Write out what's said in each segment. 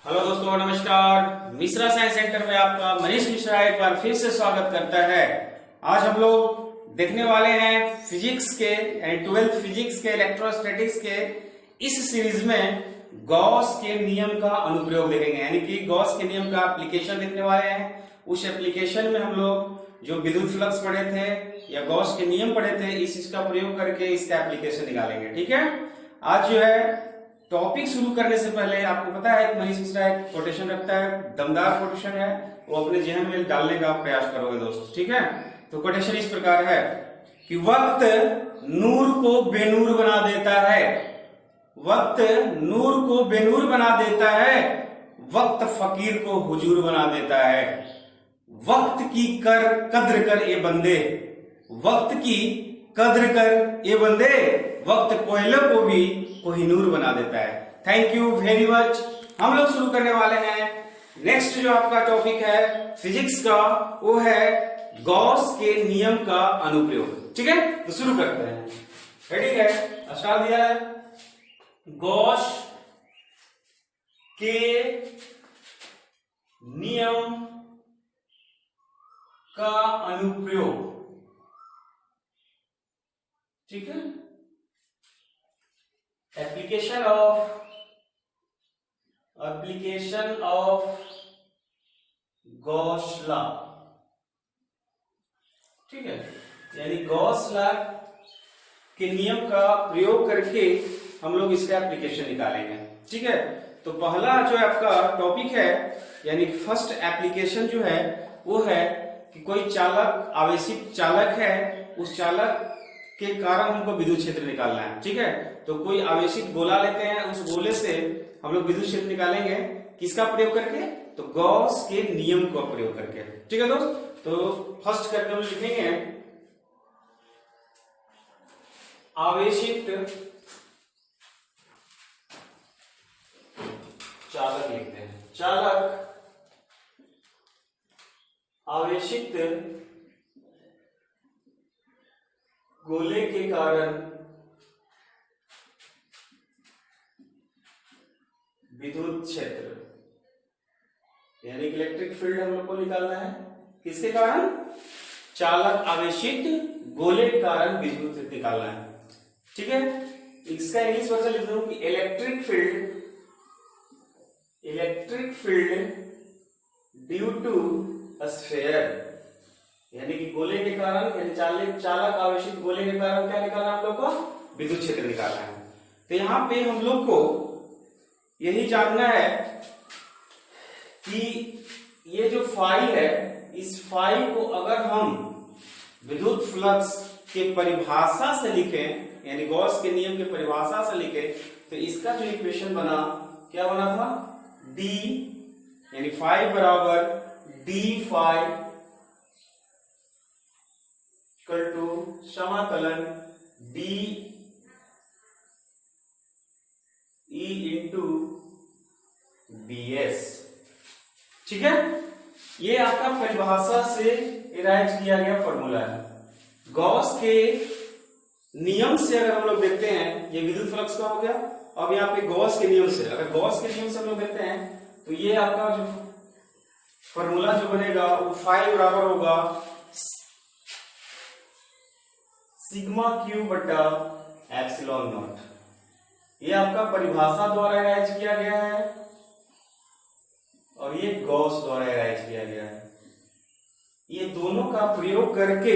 Hello दोस्तों, नमस्कार। Mishra science centre में आपका मनीष मिश्रा एक बार फिर से स्वागत करता है। आज हम लोग देखने वाले हैं फिजिक्स के यानी 12th फिजिक्स के इलेक्ट्रोस्टैटिक्स के इस सीरीज में गॉस के नियम का अनुप्रयोग देखेंगे, यानी कि गॉस के नियम का एप्लीकेशन देखने वाले हैं। उस एप्लीकेशन में हम लोग जो विद्युत फ्लक्स पढ़े थे या गॉस के नियम पढ़े थे, इस चीज का प्रयोग करके इसका एप्लीकेशन निकालेंगे। ठीक है, आज जो है टॉपिक शुरू करने से पहले आपको पता है कि मनीष मिश्रा एक कोटेशन रखता है, दमदार कोटेशन है, वो अपने जहन में डालने का प्रयास करोगे दोस्त। ठीक है, तो कोटेशन इस प्रकार है कि वक्त नूर को बेनूर बना देता है, वक्त नूर को बेनूर बना देता है, वक्त फकीर को हुजूर बना देता है। वक्त की कद्र कर ए बंदे, वक्त की कद्र कर ए बंदे, वक्त कोयले को भी कोहिनूर बना देता है। Thank you very much. हम लोग शुरू करने वाले हैं। नेक्स्ट जो आपका टॉपिक है फिजिक्स का, वो है गॉस के नियम का अनुप्रयोग। ठीक है, तो शुरू करते हैं। रेडी है, स्टार्ट दिया है। गॉस के नियम का अनुप्रयोग। ठीक है, एप्लीकेशन ऑफ गॉस लॉ। ठीक है, यानी गॉस लॉ के नियम का प्रयोग करके हम लोग इसका एप्लीकेशन निकालेंगे। ठीक है, तो पहला जो आपका टॉपिक है यानी फर्स्ट एप्लीकेशन जो है वो है कि कोई चालक, आवेशित चालक है, उस चालक के कारण हमको विद्युत क्षेत्र निकालना है। ठीक है, तो कोई आवेशित गोला लेते हैं, उस गोले से हम लोग विद्युत क्षेत्र निकालेंगे। किसका प्रयोग करके? तो गॉस के नियम का प्रयोग करके। ठीक है दोस्त, तो फर्स्ट करके हम लिखेंगे आवेशित चालक लिखते हैं। चालक आवेशित गोले के कारण विद्युत क्षेत्र यानी इलेक्ट्रिक फील्ड हम लोग को निकालना है। किसके कारण? चालक आवेशित गोले के कारण विद्युत क्षेत्र निकालना है। ठीक है, इसका इंग्लिश वर्जन लिख दूं कि electric field due to a sphere, यानी कि गोले के कारण, यानी चालक आवेशित गोले के कारण क्या निकालना हम लोग को? विद्युत क्षेत्र निकालना है। तो यहां पे हम लोग को यही जानना है कि ये जो फाई है, इस फाई को अगर हम विद्युत फ्लक्स के परिभाषा से लिखें, यानी गॉस के नियम के परिभाषा से लिखें, तो इसका जो इक्वेशन बना, क्या बना था? डी यानी फाई बराबर डी फाई टू समाकलन डी ई इंटू बीएस। ठीक है, ये आपका परिभाषा से इराइज किया गया फॉर्मूला है। गॉस के नियम से अगर हम लोग देखते हैं, ये विद्युत फ्लक्स का हो गया। अब यहाँ पे गॉस के नियम से, अगर गॉस के नियम से हम लोग देखते हैं तो ये आपका जो फॉर्मूला जो बनेगा वो फाई बराबर होगा सिग्मा क्यू बटा एप्सिलॉन नॉट। ये आपका परिभाषा द्वारा इराइज किया गया है और ये गॉस द्वारा इराइज किया गया है। ये दोनों का प्रयोग करके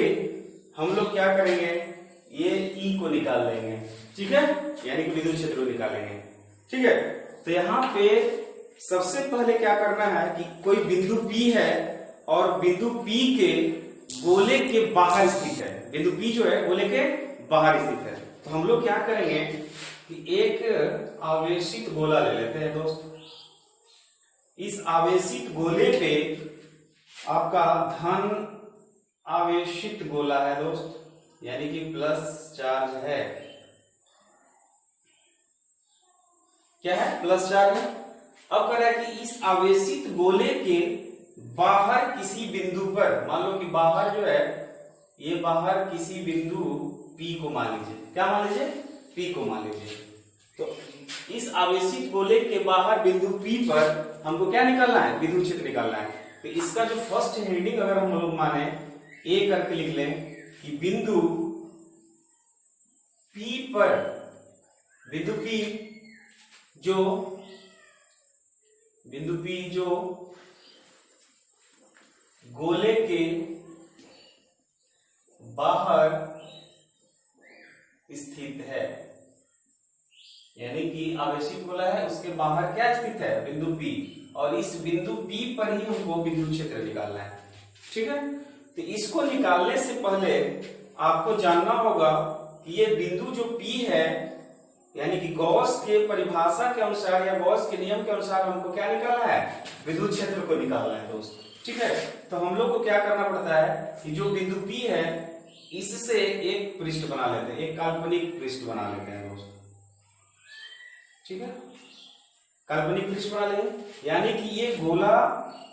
हम लोग क्या करेंगे? ये ई को निकाल लेंगे। ठीक है, यानी कि विद्युत क्षेत्र को निकालेंगे। ठीक है, तो यहां पे सबसे पहले क्या करना है कि कोई बिंदु P है और बिंदु P के गोले के बाहर स्थित है। बिंदु P जो है गोले के बाहर स्थित है। तो हम लोग क्या करेंगे कि एक आवेशित गोला ले लेते हैं दोस्त। इस आवेशित गोले पे आपका धन आवेशित गोला है दोस्त, यानी कि प्लस चार्ज है। क्या है? प्लस चार्ज है। अब कह रहा है कि इस आवेशित गोले के बाहर किसी बिंदु पर, मान लो कि बाहर जो है, ये बाहर किसी बिंदु P को मान लीजिए। क्या मान लीजिए? P को मान लीजिए। तो इस आवेशित गोले के बाहर बिंदु P पर हमको क्या निकालना है, विद्युत क्षेत्र निकालना है। तो इसका जो फर्स्ट हेडिंग अगर हम लोग माने ए करके लिख लें कि बिंदु P पर, बिंदु P जो गोले के बाहर स्थित है, यानी कि आवेशित गोला है उसके बाहर क्या स्थित है, बिंदु P, और इस बिंदु P पर ही हमको विद्युत क्षेत्र निकालना है। ठीक है, तो इसको निकालने से पहले आपको जानना होगा कि ये बिंदु जो P है, यानी कि गॉस के परिभाषा के अनुसार या गॉस के नियम के अनुसार हमको क्या निकालना है, विद्युत क्षेत्र को निकालना है दोस्त। ठीक है, तो हम लोग को क्या करना पड़ता है कि जो बिंदु P है इससे एक पृष्ठ बना लेते हैं, एक काल्पनिक पृष्ठ बना लेते हैं दोस्त। ठीक है, काल्पनिक पृष्ठ बना लेंगे, यानी कि ये गोला,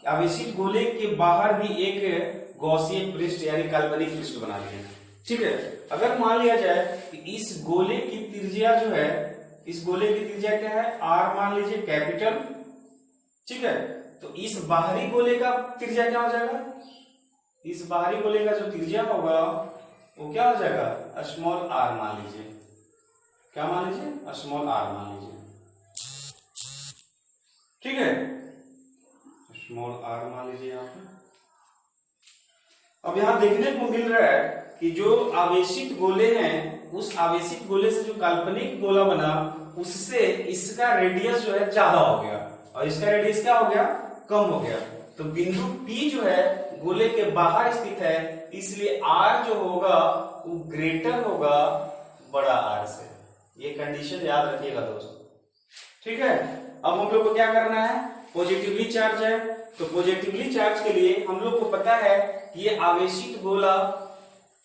आवेशित गोले के बाहर भी एक गॉसीय पृष्ठ यानी काल्पनिक पृष्ठ बना लेंगे। ठीक है, अगर मान लिया जाए कि इस गोले की त्रिज्या जो है, इस गोले की त्रिज्या क्या है, r मान लीजिए कैपिटल। ठीक है, तो इस बाहरी गोले का त्रिज्या क्या हो जाएगा, इस बाहरी गोले का जो त्रिज्या होगा वो क्या हो जाएगा, स्मॉल r मान लीजिए। क्या मान लीजिए, स्मॉल r मान लीजिए। ठीक है, स्मॉल r मान लीजिए यहाँ पे। अब यहां देखने को मिल रहा है कि जो आवेशित गोले हैं, उस आवेशित गोले से जो काल्पनिक गोला बना उससे इसका रेडियस जो है ज्यादा हो गया और इसका रेडियस क्या हो गया, कम हो गया। तो बिंदु P जो है गोले के बाहर स्थित है, इसलिए R जो होगा वो ग्रेटर होगा बड़ा R से। ये कंडीशन याद रखिएगा दोस्तों। ठीक है, अब हम लोग को क्या करना है, पॉजिटिवली चार्ज है, तो पॉजिटिवली चार्ज के लिए हम लोग को पता है कि ये आवेशित गोला,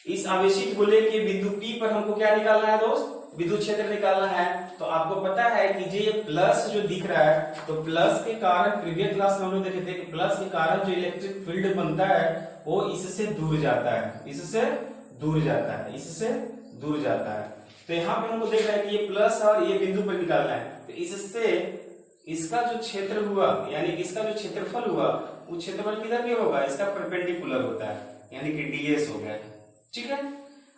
इस आवेशित गोले के बिंदु P पर हमको क्या निकालना है दोस्त, विद्युत क्षेत्र निकालना है। तो आपको पता है कि ये प्लस जो दिख रहा है, तो प्लस के कारण प्रीवियस क्लास में हम लोग देखे थे कि प्लस के कारण जो इलेक्ट्रिक फील्ड बनता है वो इससे दूर जाता है, इससे दूर जाता है, इससे दूर जाता है। तो यहाँ पे हमको देख रहा है कि ये प्लस और ये बिंदु पर निकालना है, तो इससे इसका जो क्षेत्र हुआ, यानी कि इसका जो क्षेत्रफल हुआ वो क्षेत्रफल किधर भी होगा, इसका परपेंडिकुलर होता है, यानी कि ds हो गया। ठीक है,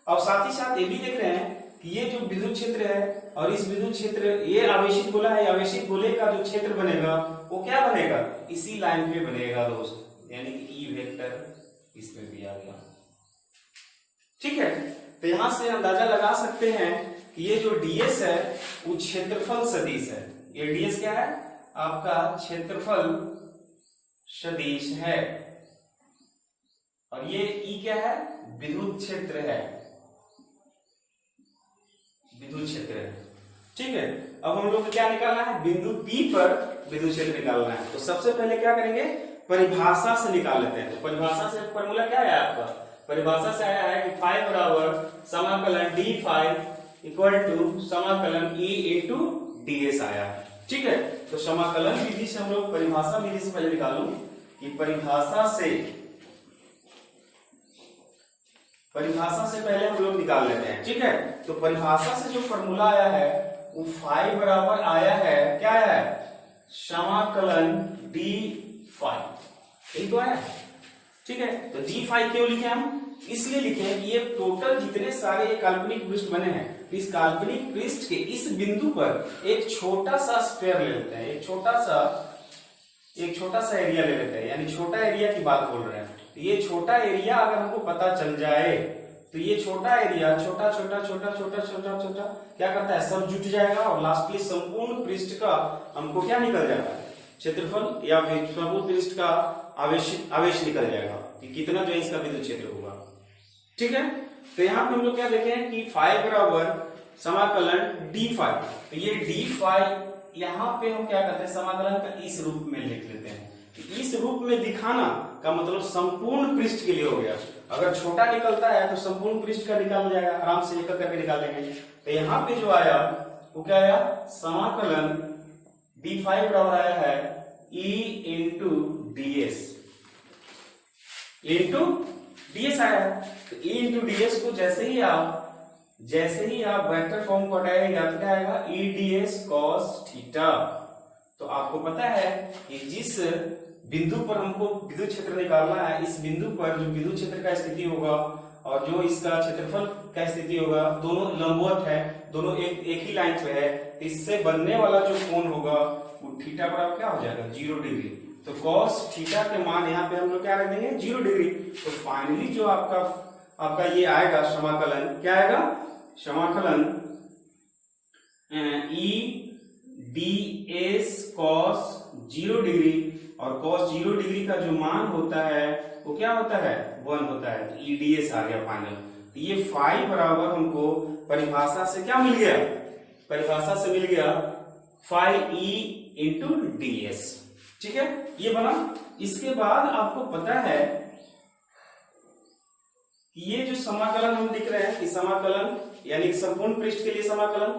और साथ ही साथ ये भी देख रहे हैं कि ये जो विद्युत क्षेत्र है और इस विद्युत क्षेत्र, ये आवेशित गोला है, आवेशित गोले का जो क्षेत्र बनेगा वो क्या बनेगा, इसी लाइन पे बनेगा दोस्त, यानी कि E वेक्टर इसमें भी आ गया। ठीक है, तो यहां से अंदाजा लगा सकते हैं कि ये जो ds है वो क्षेत्रफल सदिश है। ये ds क्या है, आपका क्षेत्रफल सदिश है, और ये E क्या है, विद्युत क्षेत्र है, विद्युत क्षेत्र है। ठीक है, अब हम लोग को क्या निकालना है, बिंदु P पर विद्युत क्षेत्र निकालना है। तो सबसे पहले क्या करेंगे, परिभाषा से निकाल लेते हैं। तो परिभाषा से फॉर्मूला क्या है आपका, परिभाषा से आया है कि फाई बराबर समाकलन d फाई इक्वल टू समाकलन E इंटू ds आया है। ठीक है, तो समाकलन विधि से हम लोग परिभाषा विधि से पहले निकालूं कि परिभाषा से पहले हम लोग निकाल लेते हैं। ठीक है, तो परिभाषा से जो फॉर्मूला आया है वो फाई बराबर आया है, क्या आया है, समाकलन d फाई, यही तो आया। ठीक है, तो d फाई क्यों लिखे हम, इसलिए लिखे हैं कि ये टोटल जितने सारे काल्पनिक पृष्ठ बने हैं, इस काल्पनिक पृष्ठ के इस बिंदु पर एक छोटा सा स्फीयर ले लेते हैं, एक छोटा सा एरिया ले लेते हैं, यानी छोटा एरिया की बात बोल रहे हैं। ये छोटा एरिया अगर हमको पता चल जाए तो ये छोटा एरिया छोटा छोटा छोटा छोटा छोटा छोटा क्या करता है, सब जुट जाएगा और लास्टली संपूर्ण पृष्ठ का हमको क्या निकल जाएगा, क्षेत्रफल या संपूर्ण पृष्ठ का आवेश निकल जाएगा कि कितना जो है इसका विद्युत क्षेत्र होगा। ठीक है, तो यहाँ पे हम लोग क्या देखें कि फाई बराबर समाकलन d फाई, तो ये d फाई यहाँ पे हम क्या करते हैं, समाकलन का इस रूप में लिख लेते हैं। इस रूप में दिखाना का मतलब संपूर्ण पृष्ठ के लिए हो गया। अगर छोटा निकलता है तो संपूर्ण पृष्ठ का निकाल जाएगा, आराम से एक करके निकाल लेंगे। तो यहाँ पे जो आया वो क्या आया, समाकलन d फाई बराबर आया है E इंटू ds आया है। तो E इंटू ds को जैसे ही आप जैसे ही आप वेक्टर फॉर्म को हटाएगा तो क्या आएगा ईडीएस कॉस थीटा। तो आपको पता है कि जिस बिंदु पर हमको विद्युत क्षेत्र निकालना है, इस बिंदु पर जो विद्युत क्षेत्र का स्थिति होगा और जो इसका क्षेत्रफल का स्थिति होगा, दोनों लंबवत है, दोनों एक ही लाइन पे है, इससे बनने वाला जो कोण होगा वो थीटा बराबर क्या हो जाएगा 0 डिग्री। तो कॉस थीटा के मान यहाँ पे हम लोग क्या रख देंगे 0 डिग्री। तो फाइनली जो आपका ये आएगा समाकलन, क्या आएगा समाकलन E D S cos 0 degree, और कॉस 0 डिग्री का जो मान होता है वो क्या होता है 1 होता है। तो ईडीएस आ गया फाइनल। तो ये फाई बराबर हमको परिभाषा से क्या मिल गया, परिभाषा से मिल गया phi E into D S. ठीक है, ये बना। इसके बाद आपको पता है कि ये जो समाकलन हम लिख रहे हैं, कि समाकलन यानी संपूर्ण पृष्ठ के लिए समाकलन,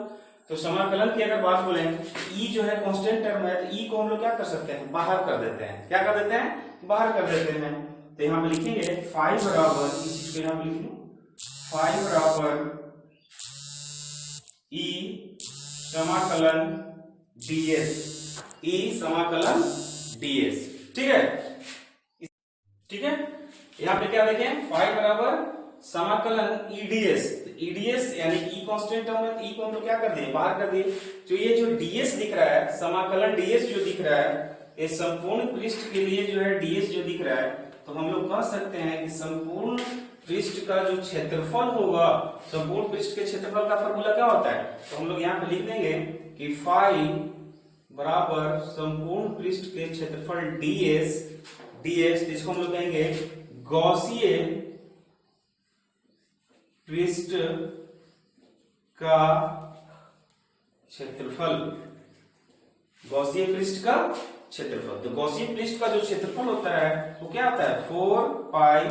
तो समाकलन की अगर बात बोले ई जो है कांस्टेंट टर्म है, तो ई को हम लोग क्या कर सकते हैं बाहर कर देते हैं। क्या कर देते हैं बाहर कर देते हैं। तो यहां पे लिखेंगे फाई बराबर, इस चीज को यहां पे लिख लो, फाई बराबर ई समाकलन डीएस, ई समाकलन डीएस। ठीक है, ठीक है। यहाँ पे क्या देखें फाई बराबर समाकलन ईडीएस। ईडीएस यानी ई कांस्टेंट टर्म है, ई को हम लोग क्या कर दिए बाहर कर दिए। तो ये जो डीएस दिख रहा है, समाकलन डीएस जो दिख रहा है, ये संपूर्ण पृष्ठ के लिए जो है डीएस जो दिख रहा है, तो हम लोग कह सकते हैं कि संपूर्ण पृष्ठ का जो क्षेत्रफल होगा, संपूर्ण पृष्ठ के क्षेत्रफल का फॉर्मूला क्या होता है। तो हम लोग यहाँ पे लिख देंगे कि फाई बराबर संपूर्ण पृष्ठ के क्षेत्रफल डीएस, डीएस इसको हम लोग कहेंगे गॉसीय पृष्ठ का क्षेत्रफल, गॉसीय पृष्ठ का क्षेत्रफल। तो गॉसीय पृष्ठ का जो क्षेत्रफल होता है वो क्या होता है 4 पाई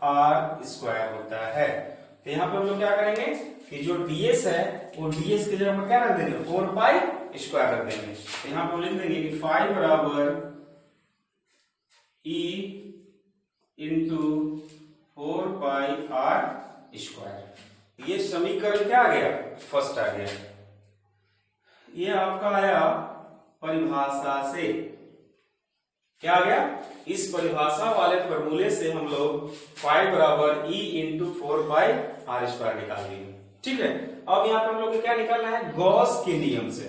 आर स्क्वायर होता है। तो यहाँ पर हम लोग क्या करेंगे कि जो डीएस है वो डीएस की जगह पर क्या रख देंगे 4 पाई स्क्वायर रख देंगे। तो यहाँ पर लिख देंगे कि फाई बराबर E into 4 pi R square. ये समीकरण क्या आ गया फर्स्ट आ गया। ये आपका आया परिभाषा से, क्या आ गया इस परिभाषा वाले फॉर्मूले से हम लोग फाई बराबर E into 4 pi R square निकाल दिए। ठीक है, अब यहाँ पर हम लोग को क्या निकालना है गॉस के नियम से,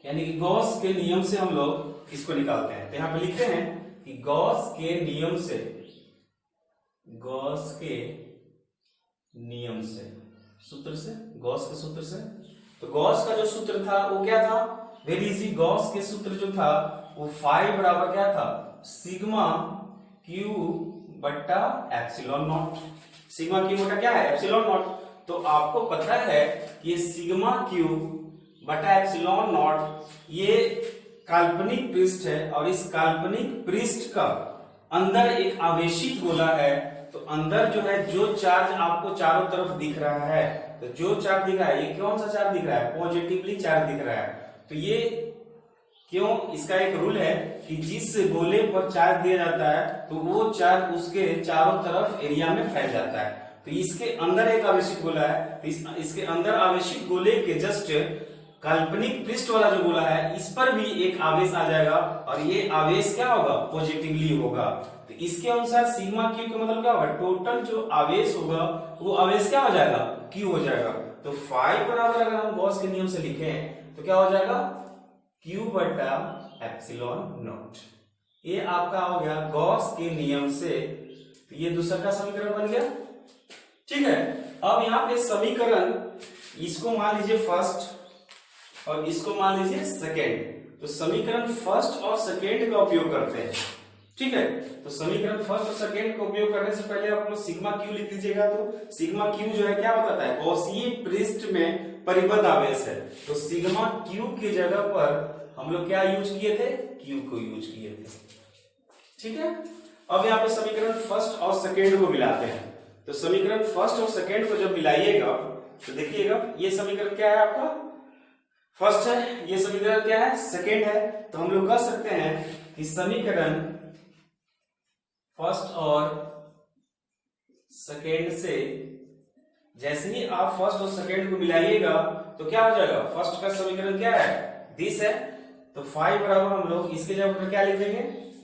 यानी कि गॉस के नियम से हम लोग इसको निकालते हैं। तो यहाँ पे लिखते हैं कि गॉस के नियम से, गॉस के नियम से, सूत्र से, गॉस के सूत्र से। तो गॉस का जो सूत्र था वो क्या था वेरी इजी। गॉस के सूत्र जो था वो फाई बराबर क्या था सिग्मा क्यू बट्टा एप्सिलॉन नॉट। सिग्मा क्यू बट्टा क्या है एप्सिलॉन नॉट। तो आपको पता है कि ये सिग्मा क्यू बटा एप्सिलॉन नॉट ये काल्पनिक पृष्ठ है, और इस काल्पनिक पृष्ठ का अंदर एक आवेशित गोला है। तो अंदर जो है जो चार्ज आपको चारों तरफ दिख रहा है, तो जो चार्ज दिख रहा है ये कौन सा चार्ज दिख रहा है पॉजिटिवली चार्ज दिख रहा है। तो ये क्यों, इसका एक रूल है कि जिस गोले पर चार्ज दिया जाता है तो वो चार्ज उसके चारों तरफ एरिया में फैल जाता है। तो इसके अंदर एक आवेशित गोला है, तो इसके अंदर आवेशित गोले के जस्ट काल्पनिक पृष्ठ वाला जो गोला है इस पर भी एक आवेश आ जाएगा, और ये आवेश क्या होगा पॉजिटिवली होगा। तो इसके अनुसार सिग्मा क्यू का मतलब क्या होगा टोटल जो आवेश होगा वो आवेश क्या हो जाएगा क्यू हो जाएगा। तो फाई बराबर अगर हम गॉस के नियम से लिखें तो क्या हो जाएगा क्यू बटा एप्सिलॉन नॉट। ये आपका हो गया गॉस के नियम से। तो ये दूसरा का समीकरण बन गया। ठीक है, अब यहाँ पे समीकरण इसको मान लीजिए फर्स्ट और इसको मान लीजिए सेकेंड। तो समीकरण फर्स्ट और सेकेंड का उपयोग करते हैं। ठीक है, तो समीकरण फर्स्ट और सेकेंड का उपयोग करने से पहले आप लोग सिग्मा क्यू लिख दीजिएगा। तो सिग्मा क्यू जो है क्या बताता है गॉसीय पृष्ठ में परिबद्ध आवेश है। तो सिग्मा क्यू की जगह पर हम लोग क्या यूज किए थे क्यू को यूज किए थे। ठीक है, अब यहाँ पे समीकरण फर्स्ट और सेकेंड को मिलाते हैं। तो समीकरण फर्स्ट और सेकेंड को जब मिलाइएगा तो देखिएगा ये समीकरण क्या है आपका फर्स्ट है, ये समीकरण क्या है सेकेंड है। तो हम लोग कह सकते हैं कि समीकरण फर्स्ट और सेकेंड से जैसे ही आप फर्स्ट और सेकेंड को मिलाइएगा तो क्या हो जाएगा, फर्स्ट का समीकरण क्या है, दिस है, तो 5 बराबर हम लोग इसके जगह पर क्या लिख देंगे,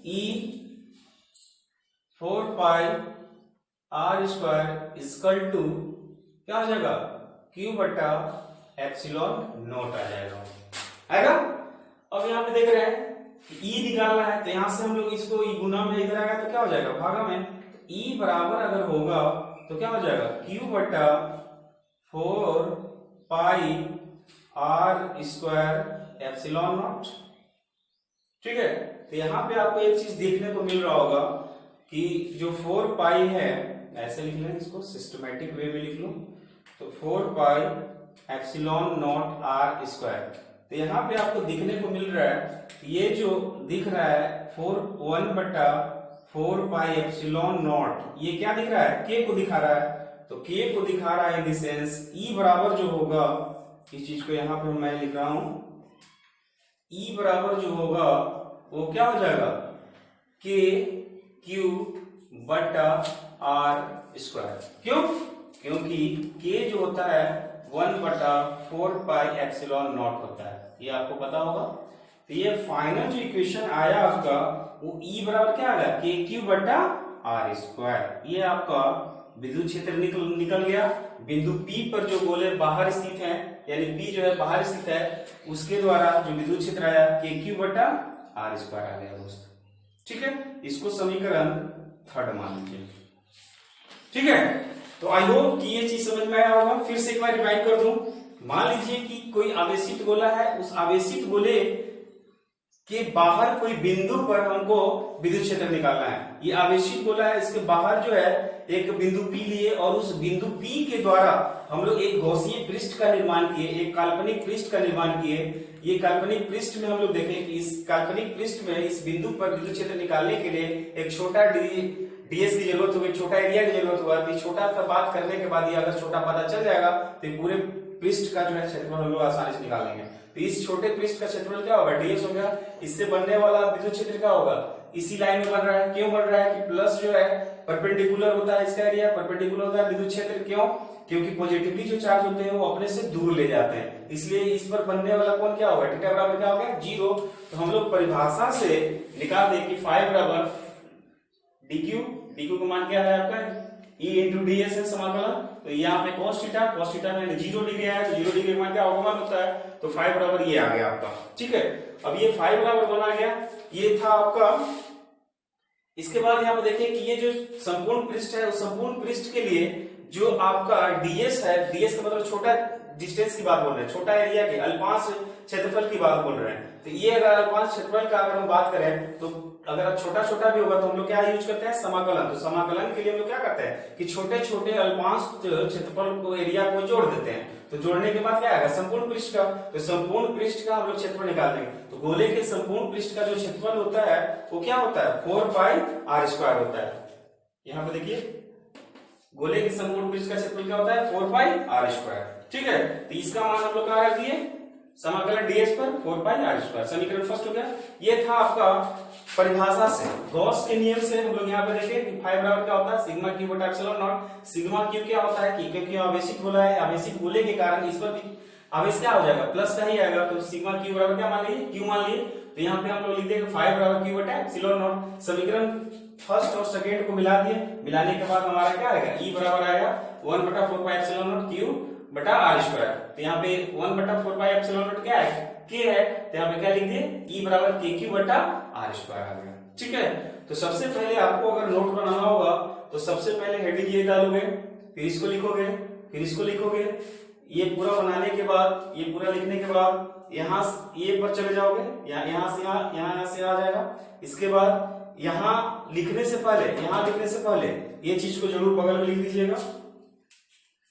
ई 4 pi R square is equal to क्या हो जाएगा, क्यू बटा एप्सिलॉन नॉट आ जाएगा, आएगा। अब यहाँ पे देख रहे हैं ई निकालना है, तो यहां से हम लोग इसको ई गुना में इधर आएगा तो क्या हो जाएगा, भागा में, ई बराबर अगर होगा तो क्या हो जाएगा, क्यू बटा 4 pi R square epsilon not. ठीक है, तो यहाँ पे आपको एक चीज देखने को मिल रहा होगा कि जो 4 पाई है, ऐसे लिख लें इसको, सिस्टमैटिक वे में लिख लो, तो 4 pi epsilon naught R square. तो यहाँ पे आपको दिखने को मिल रहा है, ये जो दिख रहा है 1 पाई एप्सिलॉन नॉट, ये क्या दिख रहा है, के को दिखा रहा है, तो के को दिखा रहा है इन द सेंस ई बराबर जो होगा, इस चीज को यहाँ पे मैं लिख रहा हूं, ई बराबर जो होगा वो क्या हो जाएगा, के क्यू बटा आर स्क्वायर। क्यों, क्योंकि के जो होता है 1/4 पाई एप्सिलॉन नॉट होता है, ये आपको पता होगा। तो ये फाइनल जो इक्वेशन आया आपका वो ई बराबर क्या आ गया, के क्यू बटा आर स्क्वायर। ये आपका विद्युत क्षेत्र निकल गया। बिंदु पी पर जो गोले बाहर स्थित है, यानी पी जो है बाहर स्थित है, उसके द्वारा जो विद्युत क्षेत्र आया के क्यू बटा आर स्क्वायर आ गया दोस्त। ठीक है, इसको समीकरण 3 मान लीजिए। ठीक है, तो आई होप कि ये चीज समझ में आया होगा। फिर से एक बार रिवाइज कर दूं। मान लीजिए कि कोई आवेशित गोला है, उस आवेशित गोले के बाहर कोई बिंदु पर हमको विद्युत क्षेत्र निकालना है। ये आवेशित गोला है, इसके बाहर जो है एक बिंदु P लिए और उस बिंदु P के द्वारा हम लोग एक गौसीय पृष्ठ का निर्माण किए, एक काल्पनिक पृष्ठ का निर्माण किए। ये काल्पनिक पृष्ठ में हम लोग देखें कि इस काल्पनिक पृष्ठ में इस बिंदु पर विद्युत क्षेत्र निकालने के लिए एक छोटा डीएस की जरूरत होगी, छोटा एरिया की जरूरत होगा। तो छोटा का बात करने के बाद ये अगर छोटा पता चल जाएगा तो पूरे पृष्ठ का जो है क्षेत्रफल हम लोग आसानी से निकाल लेंगे। तो इस छोटे पृष्ठ का क्षेत्रफल क्या होगा, डीएस हो गया। इससे बनने वाला विद्युत क्षेत्र क्या होगा, इसी लाइन में बन रहा है। क्यों बन रहा है कि प्लस जो है परपेंडिकुलर होता है, इसका एरिया परपेंडिकुलर होता है विद्युत क्षेत्र। क्यों, क्योंकि पॉजिटिवली जो चार्ज होते हैं वो अपने से दूर ले जाते हैं, इसलिए इस पर बनने वाला कोण क्या होगा, थीटा बराबर क्या हो गया 0। तो हम लोग परिभाषा से निकाल दें कि फाई बराबर dq का मान क्या है आपका E इंटू ds है समाकलन। तो यहाँ पे cos थीटा में 0 डिग्री है, तो 0 डिग्री मान क्या अवगमन होता है, तो फाई बराबर ये आ गया आपका। ठीक है, अब ये फाई बराबर बना गया, ये था आपका। इसके बाद यहाँ पे देखिए कि ये जो संपूर्ण पृष्ठ है, उस संपूर्ण पृष्ठ के लिए जो आपका ds है, ds का मतलब छोटा डिस्टेंस की बात बोल रहे हैं, छोटा एरिया के अल्पांश क्षेत्रफल की बात बोल रहे हैं। तो ये अगर अल्पांश क्षेत्रफल का अगर हम बात करें, तो अगर छोटा छोटा भी होगा तो हम लोग क्या यूज करते हैं, समाकलन। तो समाकलन के लिए हम लोग क्या करते हैं कि छोटे छोटे अल्पांश क्षेत्रफल को, एरिया को जोड़ देते हैं। तो जोड़ने के बाद क्या आएगा, संपूर्ण पृष्ठ का। तो संपूर्ण पृष्ठ का हम लोग क्षेत्रफल निकाल देंगे। तो गोले के संपूर्ण पृष्ठ का जो क्षेत्रफल होता है वो क्या होता है, 4 पाई आर स्क्वायर होता है। यहाँ पे देखिए गोले के संपूर्ण पृष्ठ का क्षेत्रफल क्या होता है, 4 पाई आर स्क्वायर। ठीक है, तो इसका मान हम लोग कहाँ रख दिए, समाकलन ds पर 4 पाई आर स्क्वायर। समीकरण फर्स्ट हो गया। ये था आपका परिभाषा से, गॉस के नियम से हम लोग यहाँ पे देखें कि फाई बराबर क्या होता है, सिग्मा क्यू बटा एप्सिलॉन नॉट। सिग्मा क्यू क्या होता है कि क्योंकि आवेशित गोला है, आवेशित गोले के कारण इस पर भी आवेश क्या हो जाएगा, प्लस का ही आएगा। तो सिग्मा क्यू बराबर क्या मान लीजिए, क्यू मान लिए। तो यहाँ पे हम लोग लिख देंगे फाई बराबर क्यू बटा एप्सिलॉन नॉट। समीकरण फर्स्ट और सेकेंड को मिला दिए, मिलाने के बाद हमारा क्या आएगा, ई बराबर आएगा 1/4 पाई एप्सिलॉन नॉट क्यू बटा आर स्क्वायर। तो यहाँ पे 1/4 पाई एप्सिलॉन नॉट क्या है, के है। तो यहाँ पे क्या लिख दिए, ई बराबर के क्यू बटा आर स्क्वायर आ गया। ठीक है, तो सबसे पहले आपको अगर नोट बनाना होगा तो सबसे पहले हेडिंग ये डालोगे, फिर इसको लिखोगे, फिर इसको लिखोगे। ये पूरा बनाने के बाद, ये पूरा लिखने के बाद यहाँ ये पर चले जाओगे, यहाँ से यहाँ से आ जाएगा। इसके बाद यहाँ लिखने से पहले, यहाँ लिखने से पहले ये चीज को जरूर बगल में लिख दीजिएगा।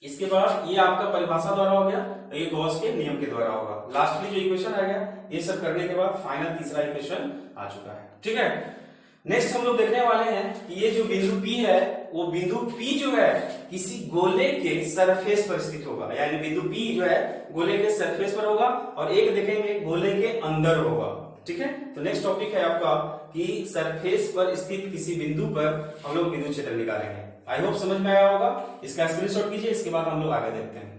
इसके बाद ये आपका परिभाषा द्वारा हो गया, ये गॉस के नियम के द्वारा होगा। लास्टली जो इक्वेशन आ गया, ये सब करने के बाद फाइनल तीसरा इक्वेशन आ चुका है। ठीक है, नेक्स्ट हम लोग देखने वाले हैं कि ये जो बिंदु P है, वो बिंदु P जो है किसी गोले के सरफेस पर स्थित होगा। यानी बिंदु P जो है गोले के सरफेस पर होगा और एक देखेंगे गोले के अंदर होगा। ठीक है, तो नेक्स्ट टॉपिक है आपका कि सरफेस पर स्थित किसी बिंदु पर हम लोग विद्युत क्षेत्र निकालेंगे। आई होप समझ में आया होगा। इसका स्क्रीनशॉट कीजिए, इसके बाद हम लोग आगे देखते हैं।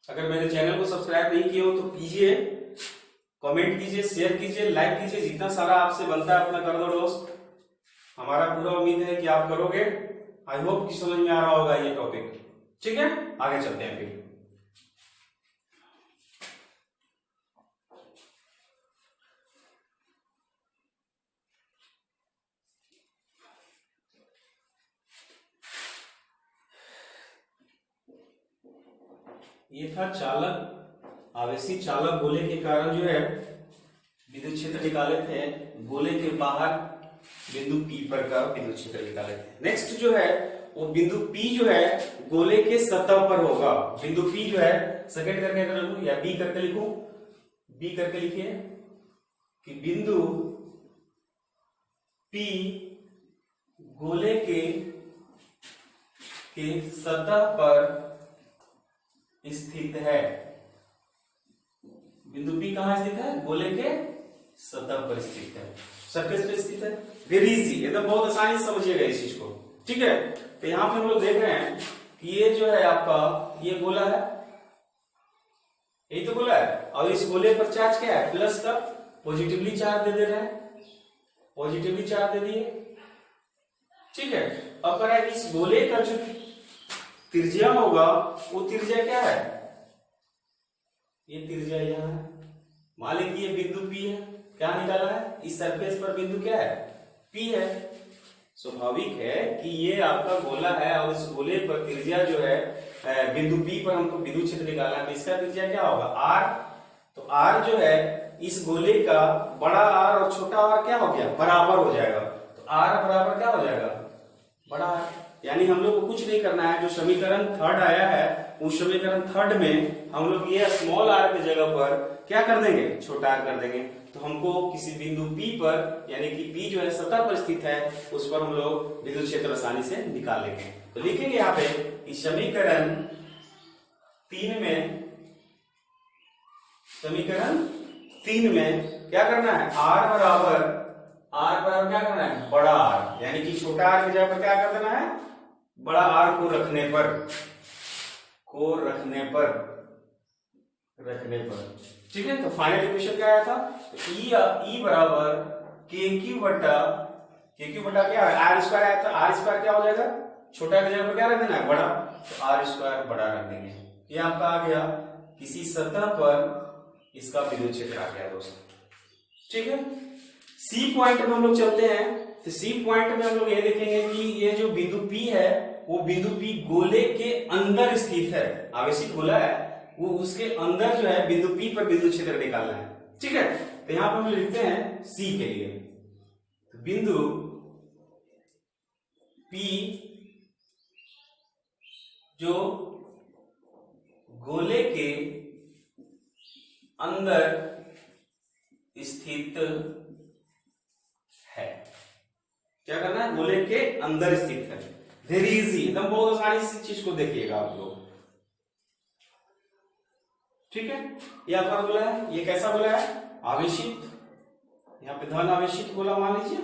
अगर मेरे चैनल को सब्सक्राइब नहीं किए हो तो कीजिए, कमेंट कीजिए, शेयर कीजिए, लाइक कीजिए, जितना सारा आपसे बनता है अपना कर दो दोस्त। हमारा पूरा उम्मीद है कि आप करोगे। आई होप कि समझ में आ रहा होगा ये टॉपिक। ठीक है, आगे चलते हैं फिर। ये था चालक, आवेशी चालक गोले के कारण जो है विद्युत क्षेत्र निकाले थे। गोले के बाहर बिंदु P पर का विद्युत क्षेत्र निकाले थे। नेक्स्ट जो है वो बिंदु P जो है गोले के सतह पर होगा। बिंदु P जो है सेकंड करके अगर लिखूं या B करके लिखूं, B करके लिखिए कि बिंदु P गोले के सतह पर स्थित है। बिंदु P कहां स्थित है? गोले के सतह पर स्थित है, सरफेस पर स्थित है। वेरी इजी, एकदम बहुत आसानी से समझिएगा इस चीज को। ठीक है, तो यहां पे हम लोग देख रहे हैं कि ये जो है आपका ये गोला है, यही तो गोला है, और इस गोले पर चार्ज क्या है? प्लस का पॉजिटिवली चार्ज दे रहे हैं, पॉजिटिवली चार्ज दे दिए। ठीक है, अब कह रहा है कि इस गोले का जो त्रिज्या होगा वो त्रिज्या क्या है? ये त्रिज्या यहां है। मान लीजिए ये बिंदु P है, क्या निकाला है? इस सरफेस पर बिंदु क्या है? P है। स्वाभाविक है कि ये आपका गोला है और इस गोले पर त्रिज्या जो है बिंदु P पर हमको विद्युत क्षेत्र निकालना है, तो इसका त्रिज्या क्या होगा? R। तो R जो है इस गोले का बड़ा R और छोटा R क्या हो गया? बराबर हो जाएगा। तो R बराबर क्या हो जाएगा? बड़ा R। यानी हम लोग को कुछ नहीं करना है। जो समीकरण थर्ड आया है उस समीकरण थर्ड में हम लोग ये स्मॉल r की जगह पर क्या कर देंगे? छोटा r कर देंगे। तो हमको किसी बिंदु P पर, यानी कि P जो है सतह पर स्थित है, उस पर हम लोग विद्युत क्षेत्र आसानी से निकाल लेंगे। तो लिखेंगे यहाँ पे इस समीकरण 3 में क्या करना है? r बराबर क्या करना है? बड़ा R, यानी कि छोटा r की जगह पर क्या कर देना है? बड़ा R को रखने पर। ठीक है, तो फाइनल इक्वेशन क्या आया था? तो E बराबर KQ बटा क्या है? R स्क्वायर आया था। R स्क्वायर क्या हो जाएगा? छोटा की जगह पर क्या रख देना है? बड़ा। तो R स्क्वायर बड़ा रख देंगे। ये आपका आ गया किसी सतह पर इसका विद्युत क्षेत्र आ गया दोस्तों। ठीक है, सी पॉइंट में हम लोग चलते हैं। तो सी पॉइंट में हम लोग ये देखेंगे कि ये जो बिंदु P है वो बिंदु P गोले के अंदर स्थित है। आवेशित गोला है वो, उसके अंदर जो है बिंदु P पर विद्युत क्षेत्र निकालना है। ठीक है, तो यहां पर हम लिखते हैं C के लिए। तो बिंदु P जो गोले के अंदर स्थित है। क्या करना है? गोले के अंदर स्थित है। वेरी इजी, एकदम बहुत आसानी से चीज को देखिएगा आप लोग। ठीक है, ये आपका गोला है। ये कैसा गोला है? आवेशित। यहाँ पे धन आवेशित गोला मान लीजिए,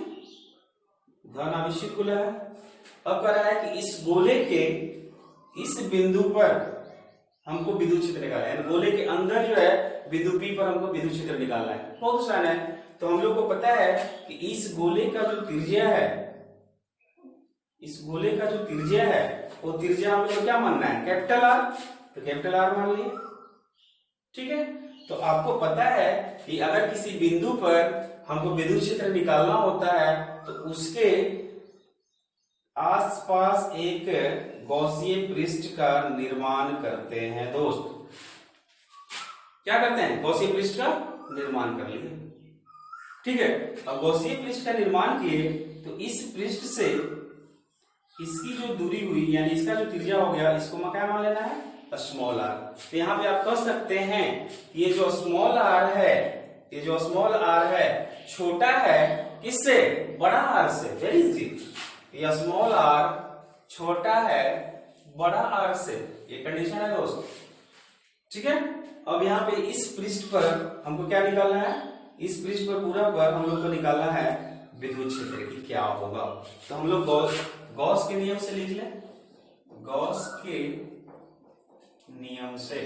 धन आवेशित गोला है। अब कह रहा है कि इस गोले के इस बिंदु पर हमको विद्युत क्षेत्र निकालना है। गोले के अंदर जो है बिंदु P पर हमको विद्युत क्षेत्र निकालना है। बहुत आसान है। तो हम लोग को पता है कि इस गोले का जो त्रिज्या है, इस गोले का जो त्रिज्या है वो त्रिज्या हम लोग क्या मानना है? Capital R। तो कैपिटल R मान लिए। ठीक है, तो आपको पता है कि अगर किसी बिंदु पर हमको विद्युत क्षेत्र निकालना होता है तो उसके आसपास एक गॉसीय पृष्ठ का निर्माण करते हैं दोस्त। क्या करते हैं? गॉसीय पृष्ठ का निर्माण कर लिए। ठीक है, अब गॉसीय पृष्ठ का निर्माण किए तो इस पृष्ठ से इसकी जो दूरी हुई, यानी इसका जो त्रिज्या हो गया, इसको क्या मान लेना है? Small r। तो यहाँ पे आप कह सकते हैं ये जो स्मॉल r है, ये जो स्मॉल r है छोटा है किससे? बड़ा R से। वेरी इजी, ये स्मॉल r छोटा है बड़ा R से। ये कंडीशन है दोस्त। ठीक है, अब यहाँ पे इस पृष्ठ पर हमको क्या निकालना है? इस पृष्ठ पर पूरा पर हम लोग को निकालना है विद्युत क्षेत्र की क्या होगा। तो हम लोग गॉस के नियम से लिख लें। गॉस के नियम से,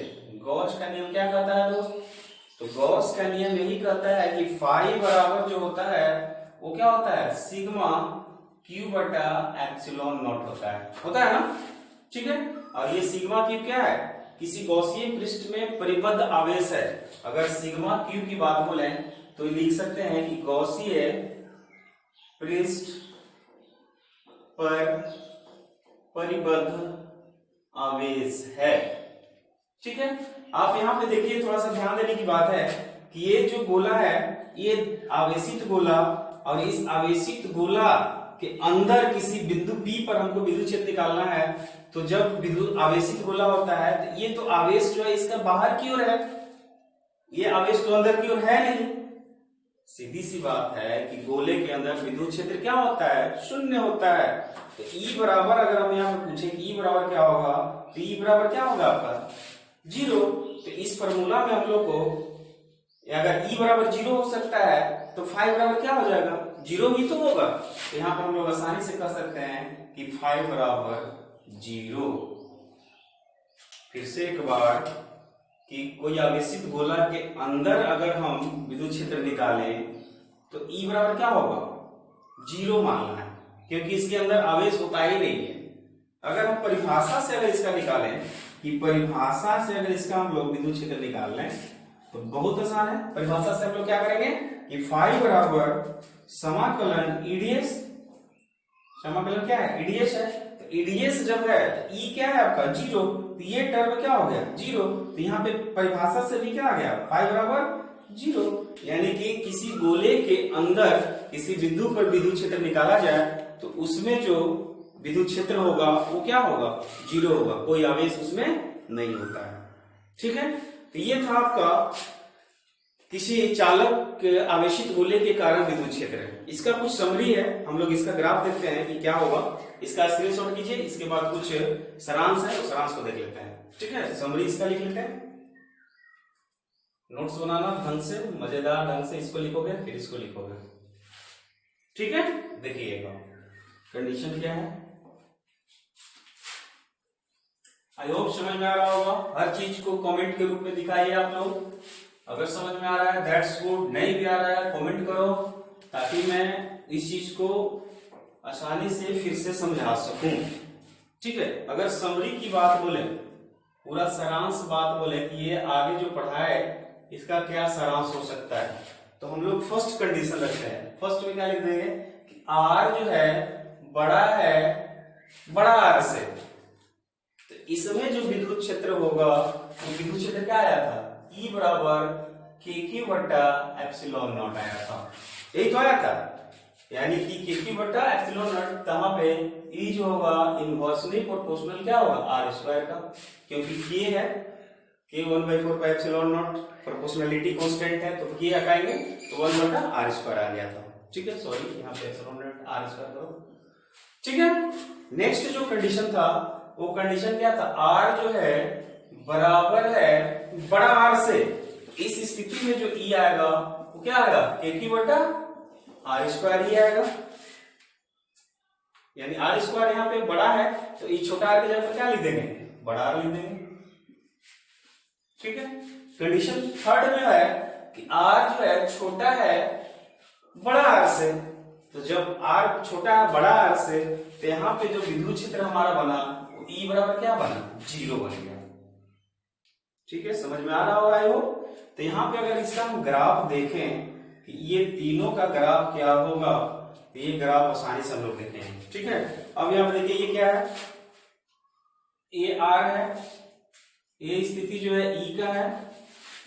गॉस का नियम क्या कहता है दोस्त? तो गॉस का नियम यही कहता है कि फाई बराबर जो होता है वो क्या होता है, सिग्मा क्यू बटा एप्सिलॉन नॉट होता है ना, ठीक है। और ये सिग्मा क्यू क्या है, किसी गॉसीय पृष्ठ में परिबद्ध आवेश है। अगर सिग्मा क्यू की बात बोले तो लिख सकते हैं कि गॉसीय पृष्ठ पर परिबद्ध आवेश है, ठीक है। आप यहाँ पे देखिए, थोड़ा सा ध्यान देने की बात है कि ये जो गोला है ये आवेशित गोला, और इस आवेशित गोला के अंदर किसी बिंदु P पर हमको विद्युत क्षेत्र निकालना है। तो जब विद्युत आवेशित गोला होता है तो ये तो आवेश जो है इसका बाहर की ओर है, ये आवेश तो अंदर की ओर है नहीं। सीधी सी बात है कि गोले के अंदर विद्युत क्षेत्र क्या होता है, शून्य होता है। तो E बराबर, अगर हम यहाँ पे पूछे कि E बराबर क्या होगा, तो E बराबर क्या होगा आपका 0। तो इस फॉर्मूला में हम लोग को अगर E बराबर 0 हो सकता है तो फाई बराबर क्या हो जाएगा, 0 ही तो होगा। तो यहाँ पर हम लोग आसानी से कह सकते हैं कि फाई बराबर 0। फिर से एक बार कि कोई आवेशित गोला के अंदर अगर हम विद्युत क्षेत्र निकालें तो E बराबर क्या होगा, 0 मानना है, क्योंकि इसके अंदर आवेश होता ही नहीं है। अगर हम परिभाषा से अगर इसका निकालें कि परिभाषा से अगर इसका हम लोग विद्युत क्षेत्र निकाल लें तो बहुत आसान है। परिभाषा से हम लोग क्या करेंगे कि फाई बराबर समाकलन ईडीएस, समाकलन क्या है, ईडीएस है। तो ईडीएस जब है तो ई क्या है आपका 0, तो ये टर्म क्या हो गया 0। तो यहाँ पे परिभाषा से भी क्या आ गया, फाई बराबर 0। यानी कि किसी गोले के अंदर किसी बिंदु पर विद्युत क्षेत्र निकाला जाए तो उसमें जो विद्युत क्षेत्र होगा वो क्या होगा, 0 होगा, कोई आवेश उसमें नहीं होता है, ठीक है। तो ये था आपका किसी चालक के आवेशित गोले के कारण विद्युत क्षेत्र है। इसका कुछ समरी है, हम लोग इसका ग्राफ देखते हैं कि क्या होगा। इसका स्क्रीनशॉट कीजिए, इसके बाद कुछ सारांश है, उस सारांश को देख लेते हैं, ठीक है। समरी इसका लिख लेते हैं। नोट्स बनाना ढंग से, मजेदार ढंग से इसको लिखोगे, फिर इसको लिखोगे, ठीक है। देखिएगा कंडीशन क्या है, आई होप समझ में आ रहा होगा। हर चीज को कमेंट के रूप में दिखाइए आप लोग। अगर समझ में आ रहा है दैट्स गुड, नहीं भी आ रहा है कमेंट करो, ताकि मैं इस चीज को आसानी से फिर से समझा सकूं, ठीक है। अगर समरी की बात बोले, पूरा सारांश बात बोले कि ये आगे जो पढ़ाए इसका क्या सारांश हो सकता है, तो हम लोग फर्स्ट कंडीशन रखते हैं। फर्स्ट में क्या लिख देंगे कि आर जो है बड़ा है बड़ा आर से, तो इसमें जो विद्युत क्षेत्र होगा वो विद्युत क्षेत्र क्या आया था, E बराबर KQ बट्टा एप्सिलॉन नॉट आया था, यही तो आया था। यानी कि KQ बट्टा एप्सिलॉन नॉट, कहां पे E जो होगा इनवर्सली प्रोपोर्शनल क्या होगा आर स्क्वायर का, क्योंकि K है K 1/4 pi epsilon not, proportionality constant है, तो K हटाएंगे तो 1 बटा आर स्क्वायर आ गया था, ठीक है। सॉरी, यहाँ पे एप्सिलॉन नॉट आर स्क्वायर करो, ठीक है। नेक्स्ट जो कंडीशन था वो कंडीशन क्या था, आर जो है बराबर है बड़ा आर से। इस स्थिति में जो ई आएगा वो क्या आएगा, KQ बटा आर स्क्वायर ही आएगा। यानी आर स्क्वायर यहाँ पे बड़ा है तो ई छोटा आर की जगह पर क्या लिख देंगे, बड़ा आर लिख देंगे, ठीक है। कंडीशन थर्ड में है कि आर जो है छोटा है बड़ा आर से, तो जब आर छोटा है बड़ा आर से तो यहाँ पे जो विद्युत क्षेत्र हमारा बना वो ई बराबर क्या बना, 0 बन गया, ठीक है। समझ में आ रहा होगा वो। तो यहाँ पे अगर इसका हम ग्राफ देखें कि ये तीनों का ग्राफ क्या होगा, तो ये ग्राफ आसानी से हम लोग देखेंगे, ठीक है। अब यहाँ पे देखिए ये क्या है, ये आर है, ये स्थिति जो है ई का है,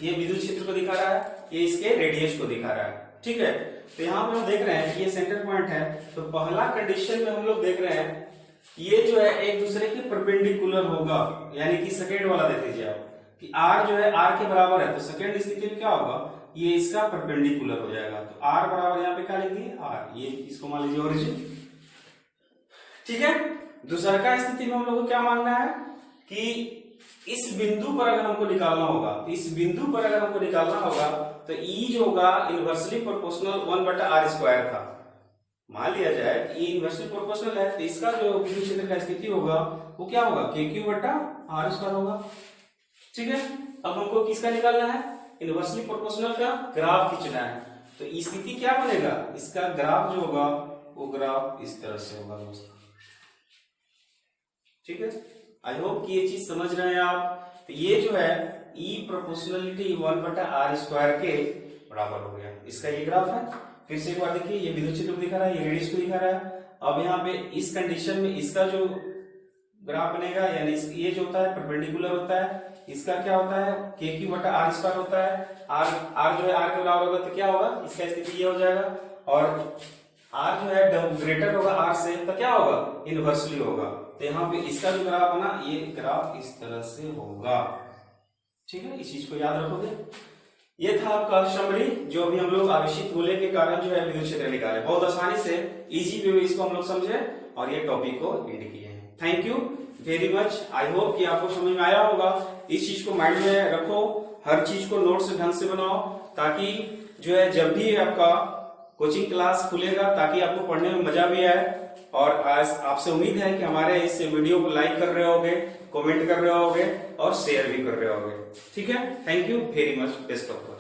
ये विद्युत क्षेत्र को दिखा रहा है, ये इसके रेडियस को दिखा रहा है, ठीक है। तो यहाँ पे हम देख रहे हैं कि ये सेंटर पॉइंट है। तो पहला कंडीशन में हम लोग देख रहे हैं ये जो है एक दूसरे के परपेंडिकुलर होगा, यानी कि सेकेंड वाला देख लीजिए आप कि आर जो है आर के बराबर है, तो सेकेंड स्थिति में क्या होगा, ये इसका परपेंडिकुलर हो जाएगा। तो आर बराबर यहाँ पे क्या लिख दिए आर, ये इसको मान लीजिए ओरिजिन, ठीक है। दूसरा का स्थिति में हम लोग को क्या मानना है कि इस बिंदु पर अगर हमको निकालना होगा, तो इस बिंदु पर अगर हमको निकालना होगा तो ई जो होगा इनवर्सली प्रोपोर्शनल 1 बटा आर स्क्वायर था, मान लिया जाए कि इनवर्सली प्रोपोर्शनल है, तो इसका जो विद्युत क्षेत्र का स्थिति होगा वो क्या होगा, KQ बटा R स्क्वायर होगा। ठीक है, अब हमको किसका निकालना है, इनवर्सली प्रोपोर्शनल का ग्राफ खींचना है। तो स्थिति क्या बनेगा, इसका ग्राफ जो होगा वो ग्राफ इस तरह से होगा दोस्तों। ठीक है, आई होप कि ये चीज समझ रहे हैं आप। तो ये जो है E प्रोपोर्शनलिटी 1 बटा R स्क्वायर के बराबर हो गया, इसका ये ग्राफ है। फिर से एक बार देखिए, ये विद्युत क्षेत्र को दिखा रहा है, ये रेडियस को दिखा रहा है। अब यहाँ पे इस कंडीशन में इसका जो ग्राफ बनेगा, यानी ये जो होता है परपेंडिकुलर होता है, इसका क्या होता है KQ बटा R स्क्वायर होता है। R जो है R के बराबर होगा तो क्या होगा, इसका स्थिति ये हो जाएगा। और R जो है ग्रेटर होगा R से तो क्या होगा, इनवर्सली होगा। तो यहाँ पे इसका जो ग्राफ है ना, ये ग्राफ इस तरह से होगा। ठीक है, इस चीज को याद रखोगे। ये था आपका समरी, जो भी हम लोग आवेशित गोले के कारण जो है विद्युत क्षेत्र निकाले, बहुत आसानी से इजी वे में इसको हम लोग समझे और ये टॉपिक को एंड किए हैं। Thank you very much, I hope कि आपको समझ में आया होगा। इस चीज को माइंड में रखो, हर चीज को नोट से ढंग से बनाओ, ताकि जो है जब भी आपका कोचिंग क्लास खुलेगा ताकि आपको पढ़ने में मजा भी आए। और आज आपसे उम्मीद है कि हमारे इस वीडियो को लाइक कर रहे होगे, कमेंट कर रहे होगे और शेयर भी कर रहे होगे। ठीक है, thank you very much, best of luck.